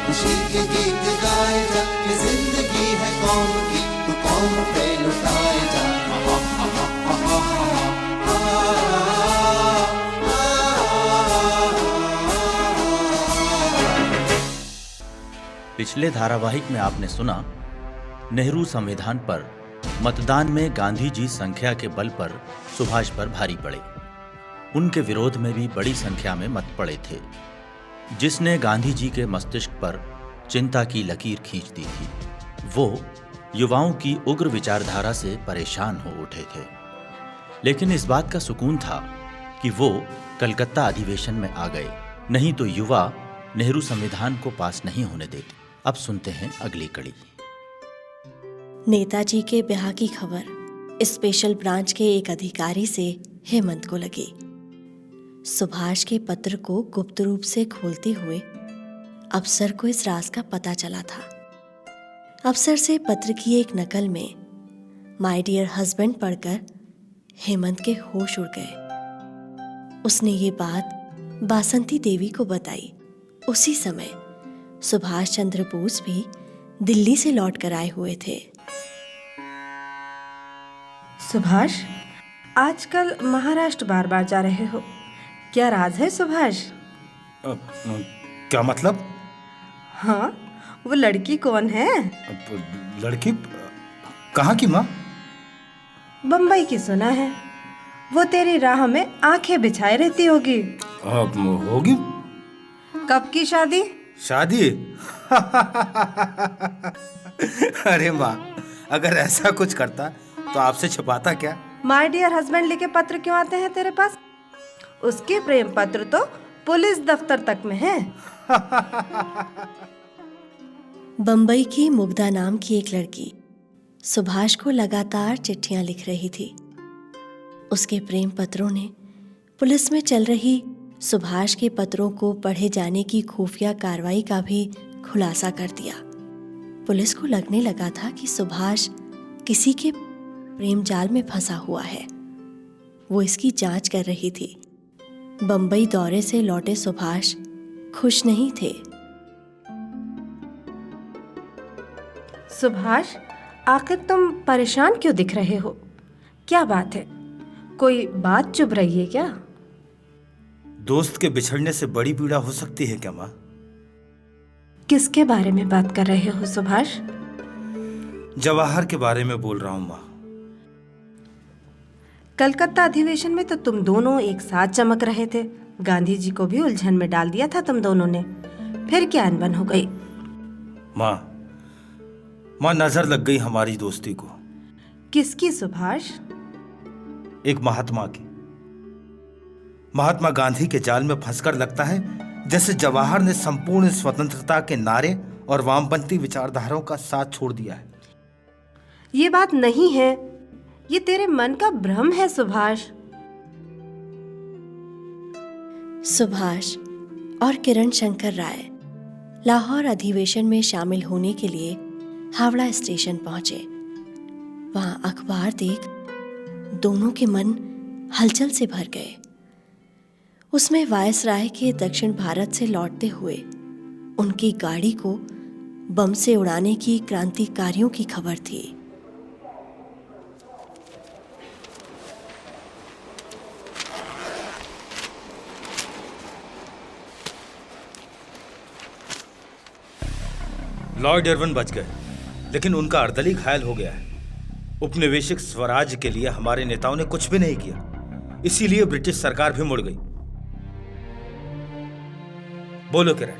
खुशी के गीत गाए जा, ये जिंदगी है कौम की, तू कौम पे लुटाए जा। पिछले धारावाहिक में आपने सुना, नेहरू संविधान पर मतदान में गांधी जी संख्या के बल पर सुभाष पर भारी पड़े। उनके विरोध में भी बड़ी संख्या में मत पड़े थे, जिसने गांधी जी के मस्तिष्क पर चिंता की लकीर खींच दी थी। वो युवाओं की उग्र विचारधारा से परेशान हो उठे थे, लेकिन इस बात का सुकून था कि वो कलकत्ता अधिवेशन में आ गए, नहीं तो युवा नेहरू संविधान को पास नहीं होने देते। अब सुनते हैं अगली कड़ी। नेताजी के ब्याह की खबर स्पेशल ब्रांच के एक अधिकारी से हेमंत को लगी। सुभाष के पत्र को गुप्त रूप से खोलते हुए अफसर को इस राज का पता चला था। अफसर से पत्र की एक नकल में माय डियर हस्बैंड पढ़कर हेमंत के होश उड़ गए। उसने ये बात बासंती देवी को बताई। उसी समय सुभाष चंद्र बोस भी दिल्ली से लौट कर आए हुए थे। सुभाष, आजकल महाराष्ट्र बार बार जा रहे हो, क्या राज है सुभाष? क्या मतलब? हाँ, वो लड़की कौन है? लड़की कहाँ की माँ? बम्बई की सुना है। वो तेरी राह में आंखें बिछाए रहती होगी। होगी। कब की शादी? शादी? अरे माँ, अगर ऐसा कुछ करता तो आपसे छुपाता क्या? माय डियर हस्बैंड लिखे पत्र क्यों आते हैं तेरे पास? उसके प्रेम पत्र तो पुलिस दफ्तर तक में है। बंबई की मुग्धा नाम की एक लड़की सुभाष को लगातार चिट्ठियां लिख रही थी। उसके प्रेम पत्रों ने पुलिस में चल रही सुभाष के पत्रों को पढ़े जाने की खुफिया कार्रवाई का भी खुलासा कर दिया। पुलिस को लगने लगा था कि सुभाष किसी के प्रेम जाल में फंसा हुआ है। वो इसकी जांच कर रही थी। बंबई दौरे से लौटे सुभाष खुश नहीं थे। सुभाष, आखिर तुम परेशान क्यों दिख रहे हो? क्या बात है? कोई बात चुभ रही है क्या? दोस्त के बिछड़ने से बड़ी पीड़ा हो सकती है क्या माँ? किसके बारे में बात कर रहे हो सुभाष? जवाहर के बारे में बोल रहा हूँ माँ। कलकत्ता अधिवेशन में तो तुम दोनों एक साथ चमक रहे थे। गांधी जी को भी उलझन में डाल दिया था तुम दोनों ने। फिर क्या अनबन हो गई? माँ नजर लग गई हमारी दोस्ती को। किसकी सुभाष? एक महात्मा की। महात्मा गांधी के जाल में फंसकर लगता है जैसे जवाहर ने संपूर्ण स्वतंत्रता के नारे और वामपंथी विचारधाराओं का साथ छोड़ दिया है। ये बात नहीं है, ये तेरे मन का भ्रम है सुभाष। सुभाष और किरण शंकर राय लाहौर अधिवेशन में शामिल होने के लिए हावड़ा स्टेशन पहुंचे। वहां अखबार देख दोनों के मन हलचल से भर गए। उसमें वायसराय के दक्षिण भारत से लौटते हुए उनकी गाड़ी को बम से उड़ाने की क्रांतिकारियों की खबर थी। लॉर्ड इरविन बच गए, लेकिन उनका अर्दली घायल हो गया है। उपनिवेशिक स्वराज के लिए हमारे नेताओं ने कुछ भी नहीं किया, इसीलिए ब्रिटिश सरकार भी मुड़ गई। बोलो किरण,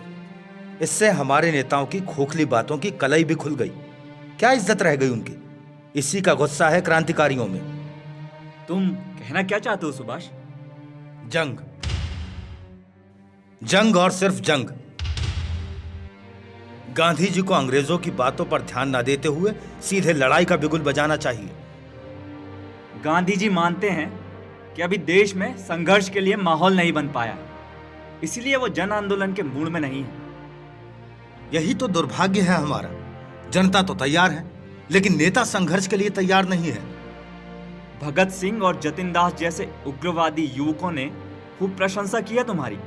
इससे हमारे नेताओं की खोखली बातों की कलई भी खुल गई। क्या इज्जत रह गई उनकी? इसी का गुस्सा है क्रांतिकारियों में। तुम कहना क्या चाहते हो सुभाष? जंग, जंग और सिर्फ जंग। गांधी जी को अंग्रेजों की बातों पर ध्यान न देते हुए सीधे लड़ाई का बिगुल बजाना चाहिए। गांधी जी मानते हैं कि अभी देश में संघर्ष के लिए माहौल नहीं बन पाया, इसीलिए वो जन आंदोलन के मूड में नहीं है। यही तो दुर्भाग्य है हमारा। जनता तो तैयार है, लेकिन नेता संघर्ष के लिए तैयार नहीं है। भगत सिंह और जतिन दास जैसे उग्रवादी युवकों ने खूब प्रशंसा की है तुम्हारी,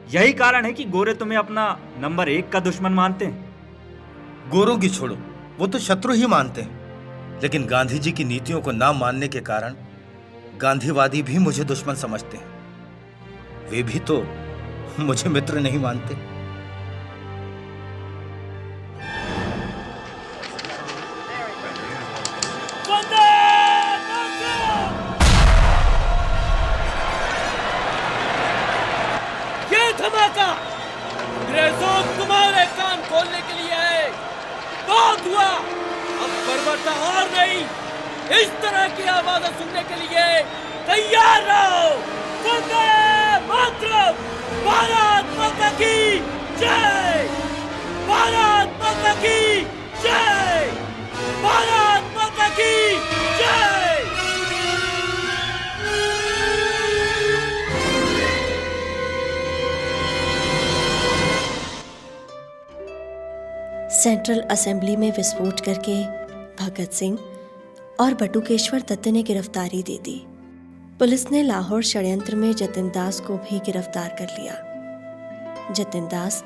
यही कारण है कि गोरे तुम्हें अपना नंबर 1 का दुश्मन मानते हैं। गोरों की छोड़ो, वो तो शत्रु ही मानते हैं, लेकिन गांधी जी की नीतियों को ना मानने के कारण गांधीवादी भी मुझे दुश्मन समझते हैं। वे भी तो मुझे मित्र नहीं मानते। ये धमाका अंग्रेजों तुम्हारे कान खोलने के लिए है। बहुत हुआ, अब बर्बरता और नहीं। इस तरह की आवाजें सुनने के लिए तैयार रहो। वंदे मातरम! भारत माता की जय! भारत माता की जय! भारत माता की जय! सेंट्रल असेंबली में विस्फोट करके भगत सिंह और बटुकेश्वर दत्त ने गिरफ्तारी दे दी। पुलिस ने लाहौर षड्यंत्र में जतिन दास को भी गिरफ्तार कर लिया। जतिन दास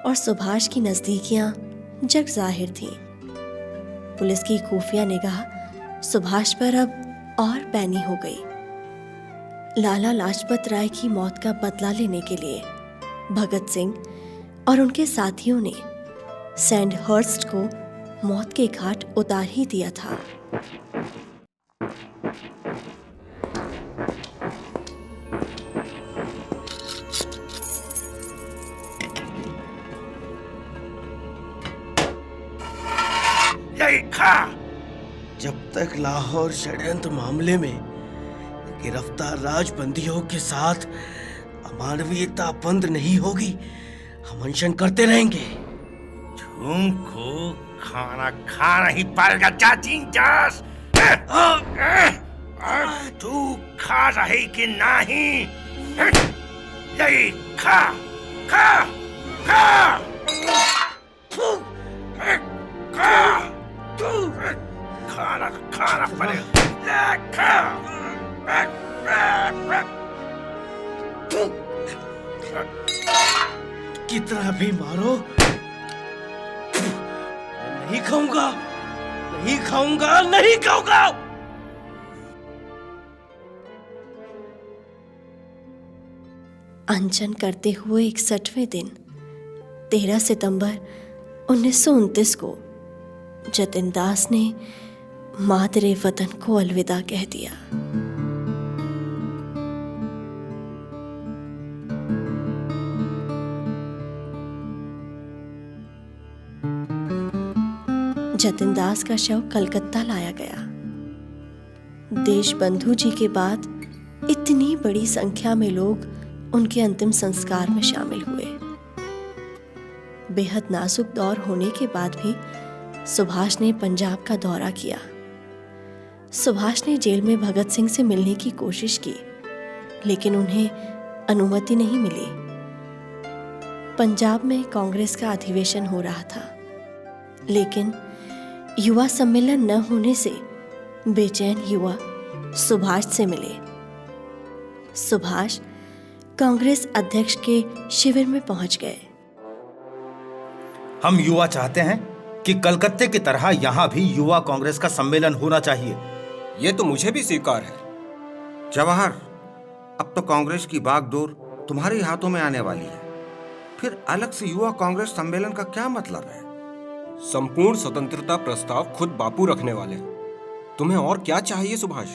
और सुभाष की नजदीकियां जग जाहिर थीं। पुलिस की खुफिया निगाह सुभाष पर अब और पैनी हो गई। लाला लाजपत राय की मौत का बदला लेने के लिए भगत सिंह और उनके साथियों ने सैंडहर्स्ट को मौत के घाट उतार ही दिया था। जब तक लाहौर षड्यंत्र मामले में गिरफ्तार राजबंदियों के साथ अमानवीयता बंद नहीं होगी, हम अनशन करते रहेंगे। तुमको खाना खाना ही पड़ेगा चाची जास। तू खा रही कि नहीं? यही खा खा खा खा, खाना खाना पड़ेगा। कितना भी मारो, नहीं खाऊंगा, नहीं खाऊंगा, नहीं खाऊंगा। अनशन करते हुए 61वें दिन 13 सितंबर 1929 को जतिन दास ने मादरे वतन को अलविदा कह दिया। जतिन दास का शव कलकत्ता लाया गया। देशबंधु जी के बाद इतनी बड़ी संख्या में लोग उनके अंतिम संस्कार में शामिल हुए। बेहद नाजुक दौर होने के बाद भी सुभाष ने पंजाब का दौरा किया। सुभाष ने जेल में भगत सिंह से मिलने की कोशिश की, लेकिन उन्हें अनुमति नहीं मिली। पंजाब में कांग्रेस का अधिवेशन हो रहा था, लेकिन युवा सम्मेलन न होने से बेचैन युवा सुभाष से मिले। सुभाष कांग्रेस अध्यक्ष के शिविर में पहुंच गए। हम युवा चाहते हैं कि कलकत्ते की तरह यहाँ भी युवा कांग्रेस का सम्मेलन होना चाहिए। ये तो मुझे भी स्वीकार है। जवाहर, अब तो कांग्रेस की बागडोर तुम्हारे हाथों में आने वाली है, फिर अलग से युवा कांग्रेस सम्मेलन का क्या मतलब है? संपूर्ण स्वतंत्रता प्रस्ताव खुद बापू रखने वाले हैं। तुम्हें और क्या चाहिए सुभाष?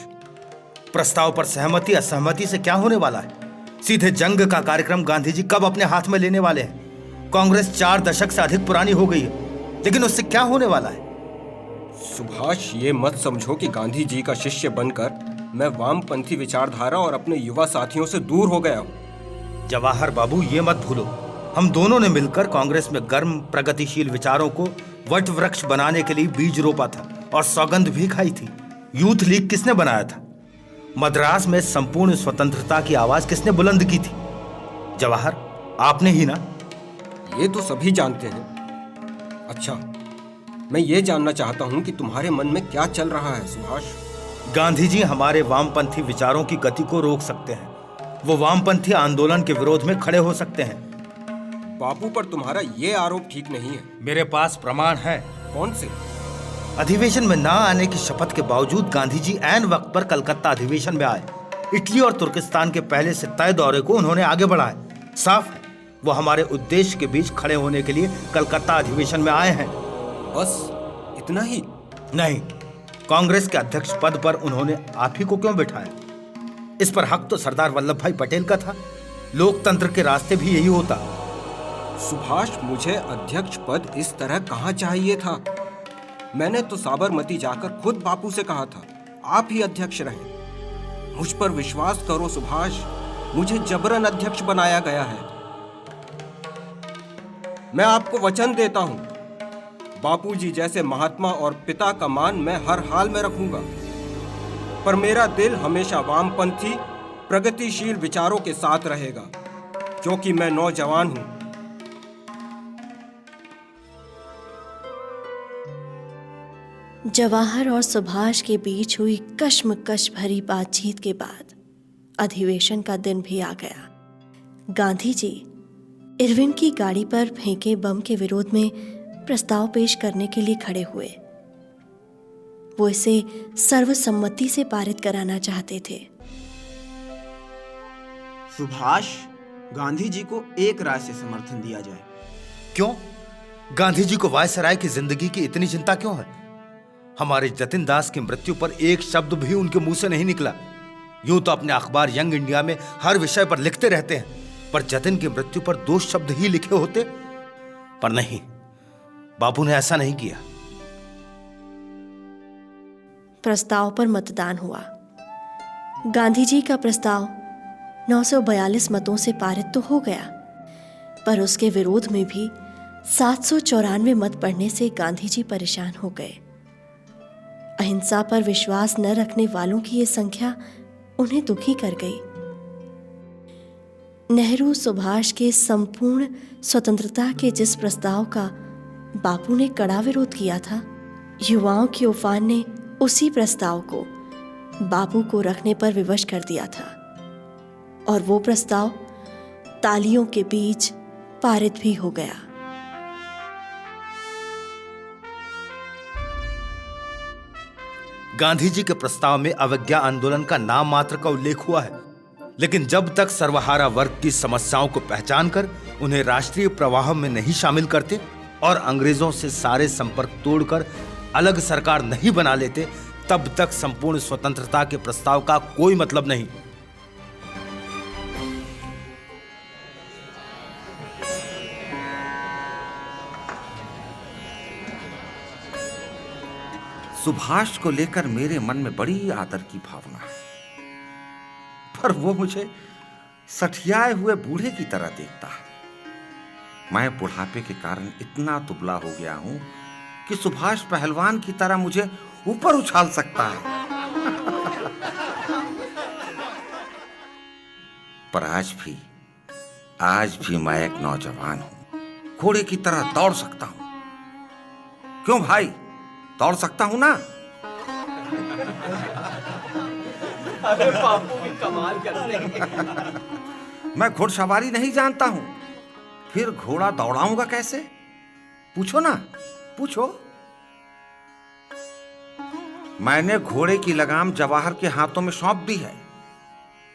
प्रस्ताव पर सहमति असहमति से क्या होने वाला है? सीधे जंग का कार्यक्रम गांधी जी कब अपने हाथ में लेने वाले हैं? कांग्रेस 4 दशक से अधिक पुरानी हो गई है, लेकिन उससे क्या होने वाला है? सुभाष, ये मत समझो कि गांधी जी का शिष्य बनकर मैं वामपंथी विचारधारा और अपने युवा साथियों से दूर हो गया हूँ। जवाहर बाबू, ये मत भूलो, हम दोनों ने मिलकर कांग्रेस में गर्म प्रगतिशील विचारों को वट वृक्ष बनाने के लिए बीज रोपा था और सौगंध भी खाई थी। यूथ लीग किसने बनाया था? मद्रास में संपूर्ण स्वतंत्रता की आवाज किसने बुलंद की थी? जवाहर, आपने ही ना? ये तो सभी जानते हैं। अच्छा, मैं ये जानना चाहता हूं कि तुम्हारे मन में क्या चल रहा है सुभाष? गांधी जी हमारे वामपंथी विचारों की गति को रोक सकते हैं, वो वामपंथी आंदोलन के विरोध में खड़े हो सकते हैं। बापू पर तुम्हारा ये आरोप ठीक नहीं है। मेरे पास प्रमाण है। कौन से? अधिवेशन में ना आने की शपथ के बावजूद गांधी जी ऐन वक्त पर कलकत्ता अधिवेशन में आए। इटली और तुर्किस्तान के पहले से तय दौरे को उन्होंने आगे बढ़ाया। साफ है वो हमारे उद्देश्य के बीच खड़े होने के लिए कलकत्ता अधिवेशन में आए हैं। बस इतना ही? नहीं, कांग्रेस के अध्यक्ष पद पर उन्होंने आप ही को क्यों बिठाया? इस पर हक तो सरदार वल्लभ भाई पटेल का था। लोकतंत्र के रास्ते भी यही होता। सुभाष, मुझे अध्यक्ष पद इस तरह कहाँ चाहिए था? मैंने तो साबरमती जाकर खुद बापू से कहा था आप ही अध्यक्ष रहें। मुझ पर विश्वास करो सुभाष, मुझे जबरन अध्यक्ष बनाया गया है। मैं आपको वचन देता हूं, बापूजी जैसे महात्मा और पिता का मान मैं हर हाल में रखूंगा, पर मेरा दिल हमेशा वामपंथी प्रगतिशील विचारों के साथ रहेगा, क्योंकि मैं नौजवान हूं। जवाहर और सुभाष के बीच हुई कश्मकश भरी बातचीत के बाद अधिवेशन का दिन भी आ गया। गांधी जी इरविन की गाड़ी पर फेंके बम के विरोध में प्रस्ताव पेश करने के लिए खड़े हुए। वो इसे सर्वसम्मति से पारित कराना चाहते थे। सुभाष, गांधी जी को एक राय से समर्थन दिया जाए। क्यों? गांधी जी को वायसराय की जिंदगी की इतनी चिंता क्यों है? हमारे जतिन दास की मृत्यु पर एक शब्द भी उनके मुंह से नहीं निकला। यूं तो अपने अखबार यंग इंडिया में हर विषय पर लिखते रहते हैं, पर जतिन की मृत्यु पर 2 शब्द ही लिखे होते। पर नहीं, बापू ने ऐसा नहीं किया। प्रस्ताव पर मतदान हुआ। गांधी जी का प्रस्ताव 942 मतों से पारित तो हो गया, पर उसके विरोध में भी 794 मत पड़ने से गांधी जी परेशान हो गए। अहिंसा पर विश्वास न रखने वालों की ये संख्या उन्हें दुखी कर गई। नेहरू सुभाष के संपूर्ण स्वतंत्रता के जिस प्रस्ताव का बापू ने कड़ा विरोध किया था, युवाओं की उफान ने उसी प्रस्ताव को बापू को रखने पर विवश कर दिया था, और वो प्रस्ताव तालियों के बीच पारित भी हो गया। गांधी जी के प्रस्ताव में अवज्ञा आंदोलन का नाम मात्र का उल्लेख हुआ है, लेकिन जब तक सर्वहारा वर्ग की समस्याओं को पहचान कर उन्हें राष्ट्रीय प्रवाह में नहीं शामिल करते और अंग्रेजों से सारे संपर्क तोड़कर अलग सरकार नहीं बना लेते, तब तक संपूर्ण स्वतंत्रता के प्रस्ताव का कोई मतलब नहीं। सुभाष को लेकर मेरे मन में बड़ी आदर की भावना है, पर वो मुझे सठियाए हुए बूढ़े की तरह देखता है। मैं बुढ़ापे के कारण इतना दुबला हो गया हूं कि सुभाष पहलवान की तरह मुझे ऊपर उछाल सकता है। पर आज भी मैं एक नौजवान हूं, घोड़े की तरह दौड़ सकता हूं। क्यों भाई, दौड़ सकता हूं ना? अरे बापू भी कमाल करते हैं। मैं घुड़सवारी नहीं जानता हूं, फिर घोड़ा दौड़ाऊंगा कैसे? पूछो ना, पूछो। मैंने घोड़े की लगाम जवाहर के हाथों में सौंप दी है।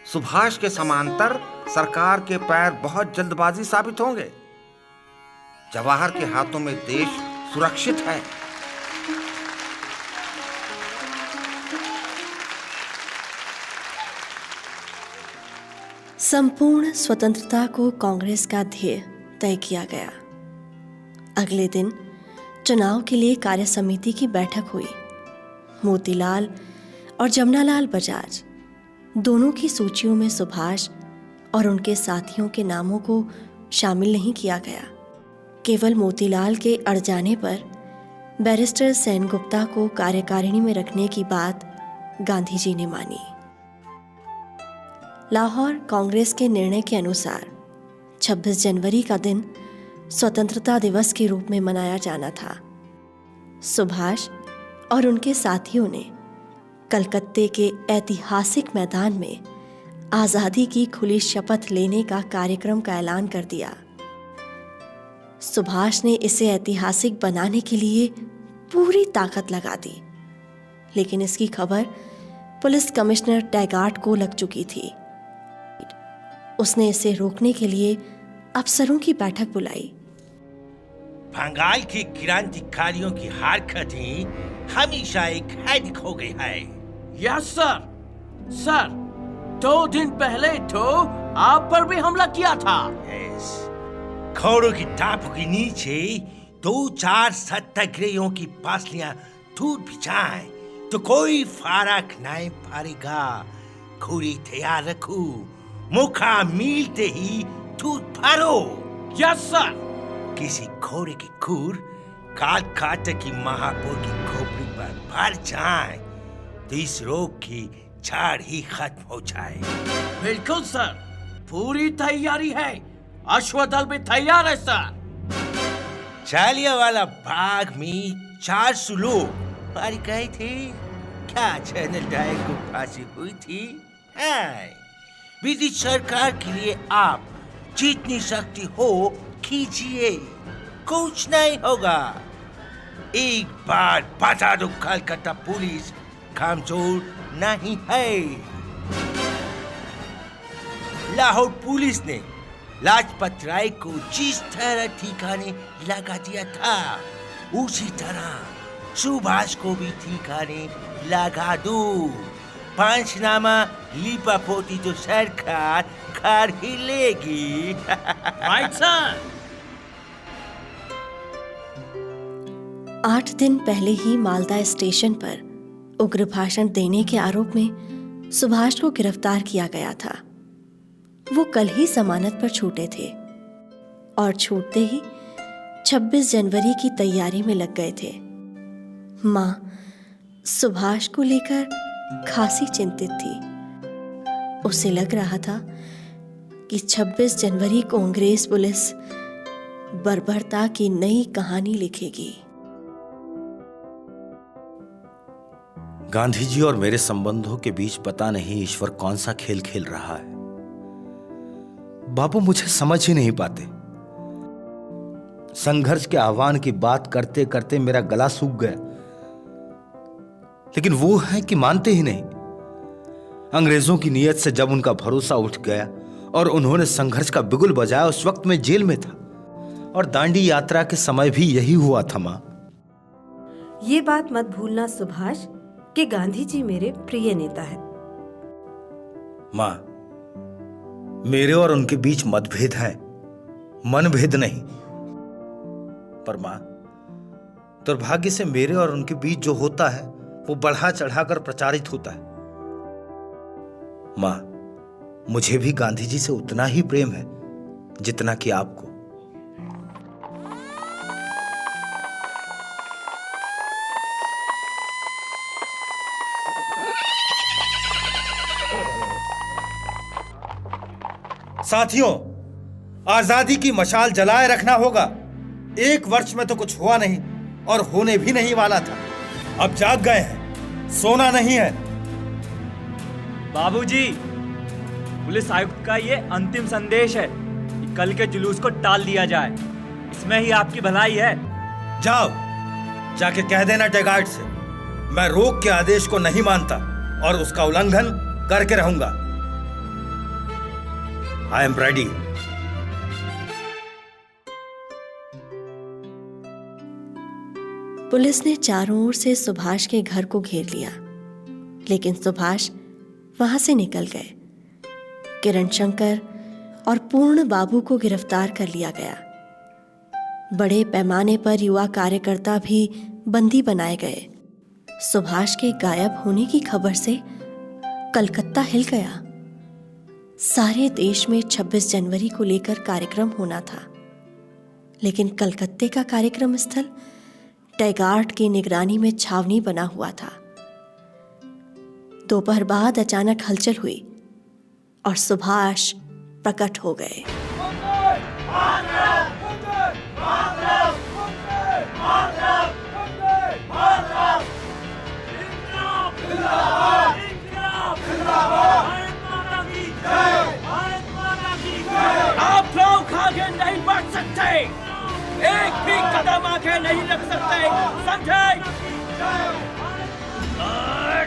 सुभाष के समांतर सरकार के पैर बहुत जल्दबाजी साबित होंगे। जवाहर के हाथों में देश सुरक्षित है। संपूर्ण स्वतंत्रता को कांग्रेस का ध्येय तय किया गया। अगले दिन चुनाव के लिए कार्य समिति की बैठक हुई। मोतीलाल और जमनालाल बजाज दोनों की सूचियों में सुभाष और उनके साथियों के नामों को शामिल नहीं किया गया। केवल मोतीलाल के अड़ जाने पर बैरिस्टर सेनगुप्ता को कार्यकारिणी में रखने की बात गांधी जी ने मानी। लाहौर कांग्रेस के निर्णय के अनुसार 26 जनवरी का दिन स्वतंत्रता दिवस के रूप में मनाया जाना था। सुभाष और उनके साथियों ने कलकत्ते के ऐतिहासिक मैदान में आजादी की खुली शपथ लेने का कार्यक्रम का ऐलान कर दिया। सुभाष ने इसे ऐतिहासिक बनाने के लिए पूरी ताकत लगा दी, लेकिन इसकी खबर पुलिस कमिश्नर टैगार्ट को लग चुकी थी। उसने इसे रोकने के लिए अफसरों की बैठक बुलाई। बंगाल की क्रांतिकारियों की हरकतें हमेशा एक हैडिक हो गई है। Yes sir. सर, 2 दिन पहले तो आप पर भी हमला किया था। यस, घोड़ों की टापों के नीचे 2-4 सत्याग्रहियों की पसलियां टूट भी जाए तो कोई फर्क नहीं पड़ेगा। घोड़े तैयार रखो, मौका मिलते ही टूट फाड़ो। Yes sir. किसी घोड़े की खूर कालकाटा की महापौर की खोपड़ी पर भर जाए तो इस रोग की झाड़ ही खत्म हो जाए। बिल्कुल सर, पूरी तैयारी है। अश्वदल भी तैयार है सर। जालियांवाला बाग में 400 लोग मारे गए थे। क्या जनरल डायर को फांसी हुई थी? ब्रिटिश सरकार के लिए आप जितनी शक्ति हो कीजिए, कुछ नहीं होगा। एक बार बता दो, कलकत्ता पुलिस कमजोर नहीं है। लाहौर पुलिस ने लाजपत राय को जिस तरह ठिकाने लगा दिया था, उसी तरह सुभाष को भी ठिकाने लगा दो। पंचनामा लिपापोती तो सरकार कर ही लेगी। Right sir. 8 दिन पहले ही मालदा स्टेशन पर उग्र भाषण देने के आरोप में सुभाष को गिरफ्तार किया गया था। वो कल ही जमानत पर छूटे थे और छूटते ही 26 जनवरी की तैयारी में लग गए थे। माँ सुभाष को लेकर खासी चिंतित थी। उसे लग रहा था कि 26 जनवरी को अंग्रेज पुलिस बर्बरता की नई कहानी लिखेगी। गांधी जी और मेरे संबंधों के बीच पता नहीं ईश्वर कौन सा खेल खेल रहा है। बाबू मुझे समझ ही नहीं पाते। संघर्ष के आह्वान की बात करते करते मेरा गला सूख गया, लेकिन वो है कि मानते ही नहीं। अंग्रेजों की नीयत से जब उनका भरोसा उठ गया और उन्होंने संघर्ष का बिगुल बजाया, उस वक्त मैं जेल में था और दांडी यात्रा के समय भी यही हुआ था। मां, ये बात मत भूलना सुभाष कि गांधी जी मेरे प्रिय नेता है। मां, मेरे और उनके बीच मतभेद है, मनभेद नहीं। पर मां, दुर्भाग्य से मेरे और उनके बीच जो होता है वो बढ़ा चढ़ाकर प्रचारित होता है। मां, मुझे भी गांधी जी से उतना ही प्रेम है जितना कि आपको। साथियों, आजादी की मशाल जलाए रखना होगा। 1 वर्ष में तो कुछ हुआ नहीं और होने भी नहीं वाला था। अब जाग गए हैं, सोना नहीं है। बाबूजी, पुलिस आयुक्त का ये अंतिम संदेश है कि कल के जुलूस को टाल दिया जाए। इसमें ही आपकी भलाई है। जाओ, जाके कह देना टैगार्ट से, मैं रोक के आदेश को नहीं मानता और उसका उल्लंघन करके रहूंगा। I am ready. पुलिस ने चारों ओर से सुभाष के घर को घेर लिया, लेकिन सुभाष वहां से निकल गए। किरण शंकर और पूर्ण बाबू को गिरफ्तार कर लिया गया। बड़े पैमाने पर युवा कार्यकर्ता भी बंदी बनाए गए। सुभाष के गायब होने की खबर से कलकत्ता हिल गया। सारे देश में 26 जनवरी को लेकर कार्यक्रम होना था, लेकिन कलकत्ते का कार्यक्रम स्थल टैगार्ट की निगरानी में छावनी बना हुआ था। दोपहर बाद अचानक हलचल हुई और सुभाष प्रकट हो गए। आंखें नहीं रख सकते, समझे?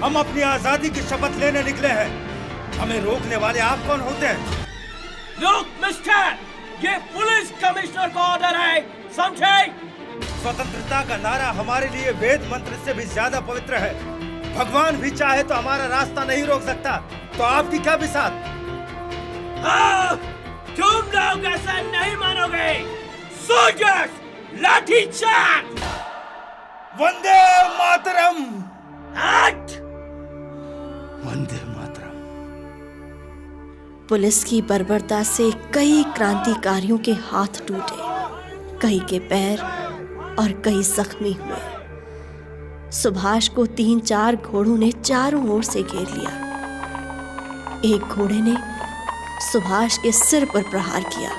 हम अपनी आजादी की शपथ लेने निकले हैं। हमें रोकने वाले आप कौन होते हैं? लोक मिस्टर, ये पुलिस कमिश्नर का ऑर्डर है, समझे? स्वतंत्रता का नारा हमारे लिए वेद मंत्र से भी ज्यादा पवित्र है। भगवान भी चाहे तो हमारा रास्ता नहीं रोक सकता, तो आपकी क्या बिसात? तुम लोग ऐसा नहीं मानोगे। सोल्जर्स, लाठी चार्ज! वंदे मातरम! वंदे मातरम। पुलिस की बर्बरता से कई क्रांतिकारियों के हाथ टूटे, कई के पैर और कई जख्मी हुए। सुभाष को 3-4 घोड़ों ने चारों ओर से घेर लिया। एक घोड़े ने सुभाष के सिर पर प्रहार किया।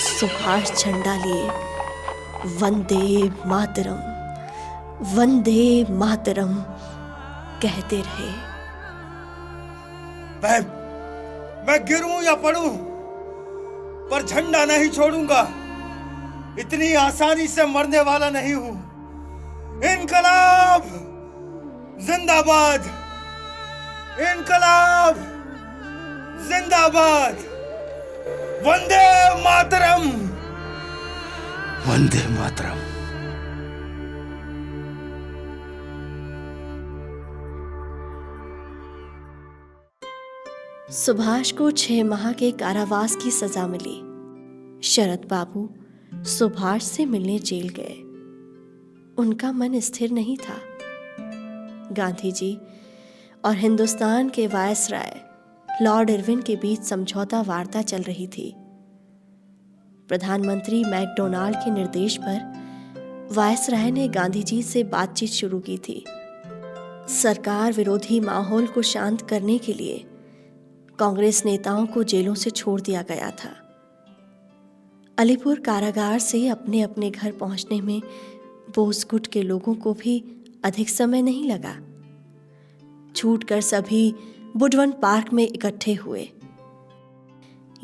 सुभाष झंडा लिए वंदे मातरम, वंदे मातरम कहते रहे। मैं गिरूं या पड़ूं, पर झंडा नहीं छोड़ूंगा। इतनी आसानी से मरने वाला नहीं हूं। इनकलाब जिंदाबाद! इनकलाब जिंदाबाद! वंदे मातरम! वंदे मातरम। सुभाष को 6 माह के कारावास की सजा मिली। शरद बाबू सुभाष से मिलने जेल गए। उनका मन स्थिर नहीं था। गांधी जी और हिंदुस्तान के वायसराय लॉर्ड इरविन के बीच समझौता वार्ता चल रही थी। प्रधानमंत्री मैकडोनाल्ड के निर्देश पर वायसराय ने गांधी जी से बातचीत शुरू की थी। सरकार विरोधी माहौल को शांत करने के लिए कांग्रेस नेताओं को जेलों से छोड़ दिया गया था। अलीपुर कारागार से अपने अपने घर पहुंचने में बोसगुट के लोगों को भी अधिक समय नहीं लगा। छूटकर सभी बुडवन पार्क में इकट्ठे हुए।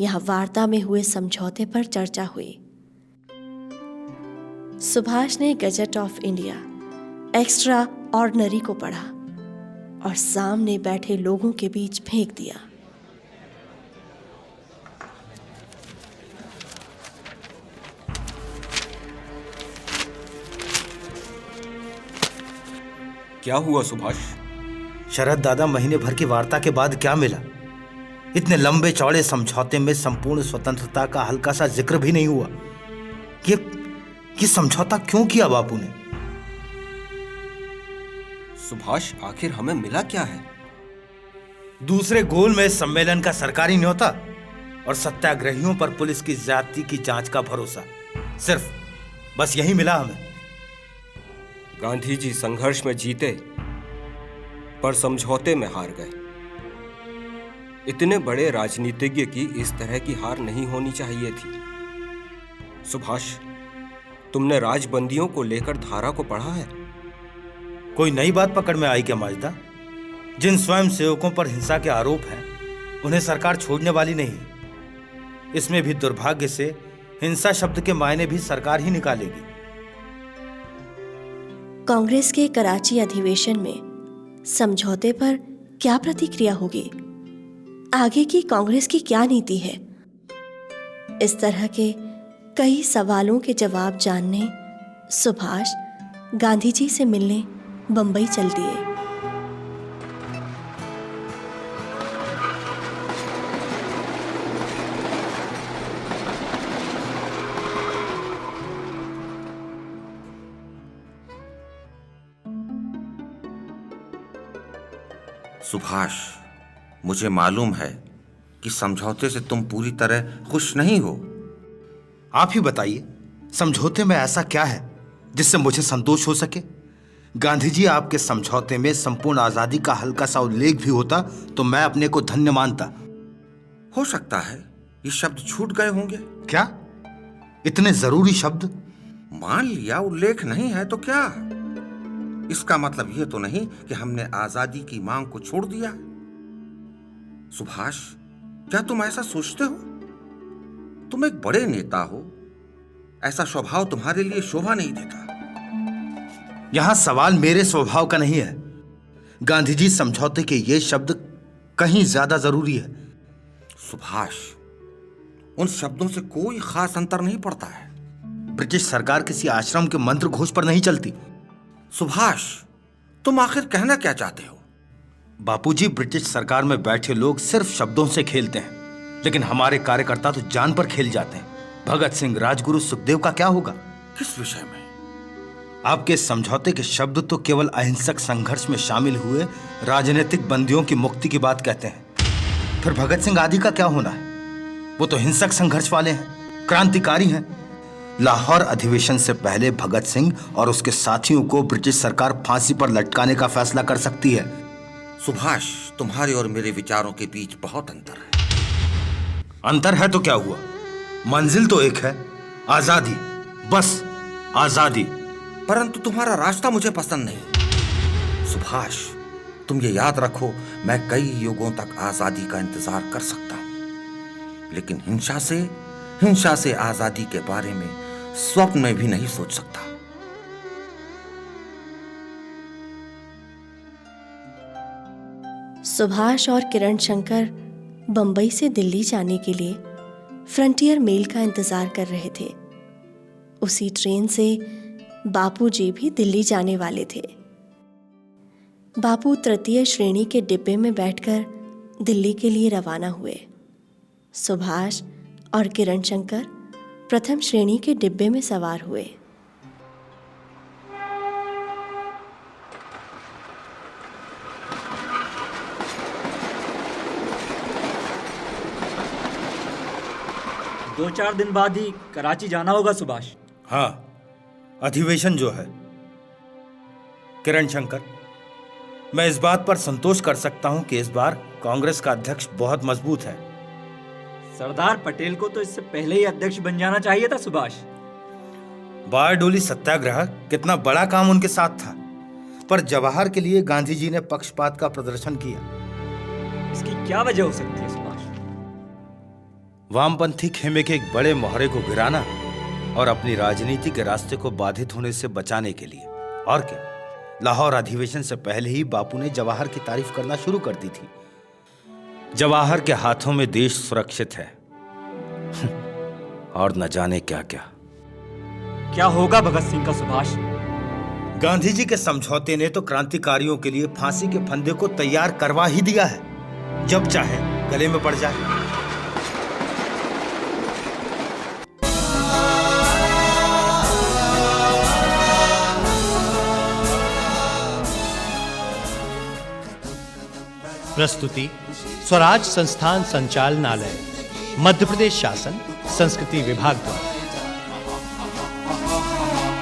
यहां वार्ता में हुए समझौते पर चर्चा हुई। सुभाष ने gazette of India extra ordinary को पढ़ा और सामने बैठे लोगों के बीच फेंक दिया। क्या हुआ सुभाष? शरद दादा, महीने भर की वार्ता के बाद क्या मिला? इतने लंबे चौड़े समझौते में संपूर्ण स्वतंत्रता का हल्का सा जिक्र भी नहीं हुआ। ये समझौता क्यों किया बापू ने? सुभाष, आखिर हमें मिला क्या है? दूसरे गोल में सम्मेलन का सरकारी न्योता और सत्याग्रहियों पर पुलिस की ज्यादती की जांच का भरोसा। सिर्फ बस यही मिला हमें। गांधी जी संघर्ष में जीते पर समझौते में हार गए। इतने बड़े राजनीतिज्ञ की इस तरह की हार नहीं होनी चाहिए थी। सुभाष, तुमने राजबंदियों को लेकर धारा को पढ़ा है? कोई नई बात पकड़ में आई क्या माजदा? जिन स्वयं सेवकों पर हिंसा के आरोप हैं, उन्हें सरकार छोड़ने वाली नहीं। इसमें भी दुर्भाग्य से हिंसा शब्द के मायने भी सरकार ही निकालेगी। कांग्रेस के कराची अधिवेशन में समझौते पर क्या प्रतिक्रिया होगी? आगे की कांग्रेस की क्या नीति है? इस तरह के कई सवालों के जवाब जानने सुभाष गांधी जी से मिलने बंबई चल दिए। सुभाष, मुझे मालूम है कि समझौते से तुम पूरी तरह खुश नहीं हो। आप ही बताइए, समझौते में ऐसा क्या है जिससे मुझे संतोष हो सके? गांधी जी, आपके समझौते में संपूर्ण आजादी का हल्का सा उल्लेख भी होता तो मैं अपने को धन्य मानता। हो सकता है ये शब्द छूट गए होंगे। क्या? इतने जरूरी शब्द? मान लिया उल्लेख नहीं है तो क्या? इसका मतलब यह तो नहीं कि हमने आजादी की मांग को छोड़ दिया। सुभाष, क्या तुम ऐसा सोचते हो? तुम एक बड़े नेता हो, ऐसा स्वभाव तुम्हारे लिए शोभा नहीं देता। यहां सवाल मेरे स्वभाव का नहीं है। गांधी जी समझौते के ये शब्द कहीं ज्यादा जरूरी है। सुभाष, उन शब्दों से कोई खास अंतर नहीं पड़ता है। ब्रिटिश सरकार किसी आश्रम के मंत्र घोष पर नहीं चलती। सुभाष, तुम आखिर कहना क्या चाहते हो? बापूजी, ब्रिटिश सरकार में बैठे लोग सिर्फ शब्दों से खेलते हैं, लेकिन हमारे कार्यकर्ता तो जान पर खेल जाते हैं। भगत सिंह, राजगुरु, सुखदेव का क्या होगा? किस विषय में? आपके समझौते के शब्द तो केवल अहिंसक संघर्ष में शामिल हुए राजनीतिक बंदियों की मुक्ति की बात कहते हैं। फिर भगत सिंह आदि का क्या होना है? वो तो हिंसक संघर्ष वाले हैं, क्रांतिकारी हैं। लाहौर अधिवेशन से पहले भगत सिंह और उसके साथियों को ब्रिटिश सरकार फांसी पर लटकाने का फैसला कर सकती है। सुभाष, तुम्हारे और मेरे विचारों के बीच बहुत अंतर है। अंतर है तो क्या हुआ? मंजिल तो एक है, आजादी, बस आजादी। परंतु तुम्हारा रास्ता मुझे पसंद नहीं। सुभाष, तुम ये याद रखो, मैं कई युगों तक आजादी का इंतजार कर सकता हूं, लेकिन हिंसा से आजादी के बारे में स्वप्न में भी नहीं सोच सकता। सुभाष और किरण शंकर बंबई से दिल्ली जाने के लिए फ्रंटियर मेल का इंतजार कर रहे थे। उसी ट्रेन से बापूजी भी दिल्ली जाने वाले थे। बापू तृतीय श्रेणी के डिब्बे में बैठकर दिल्ली के लिए रवाना हुए। सुभाष और किरण शंकर प्रथम श्रेणी के डिब्बे में सवार हुए। दो चार दिन बाद ही कराची जाना होगा सुभाष। हाँ, अधिवेशन जो है। किरण शंकर, मैं इस बात पर संतोष कर सकता हूं कि इस बार कांग्रेस का अध्यक्ष बहुत मजबूत है। सरदार पटेल को तो इससे पहले ही अध्यक्ष बन जाना चाहिए था सुभाष। बारडोली सत्याग्रह कितना बड़ा काम उनके साथ था, पर जवाहर के लिए गांधी जी ने पक्षपात का प्रदर्शन किया। इसकी क्या वजह हो सकती है सुभाष? वामपंथी खेमे के एक बड़े मोहरे को गिराना और अपनी राजनीति के रास्ते को बाधित होने से बचाने के लिए। और क्या, लाहौर अधिवेशन से पहले ही बापू ने जवाहर की तारीफ करना शुरू कर दी थी। जवाहर के हाथों में देश सुरक्षित है और न जाने क्या क्या। क्या होगा भगत सिंह का सुभाष? गांधी जी के समझौते ने तो क्रांतिकारियों के लिए फांसी के फंदे को तैयार करवा ही दिया है, जब चाहे गले में पड़ जाए। प्रस्तुति स्वराज संस्थान संचालनालय, मध्य प्रदेश शासन, संस्कृति विभाग द्वारा।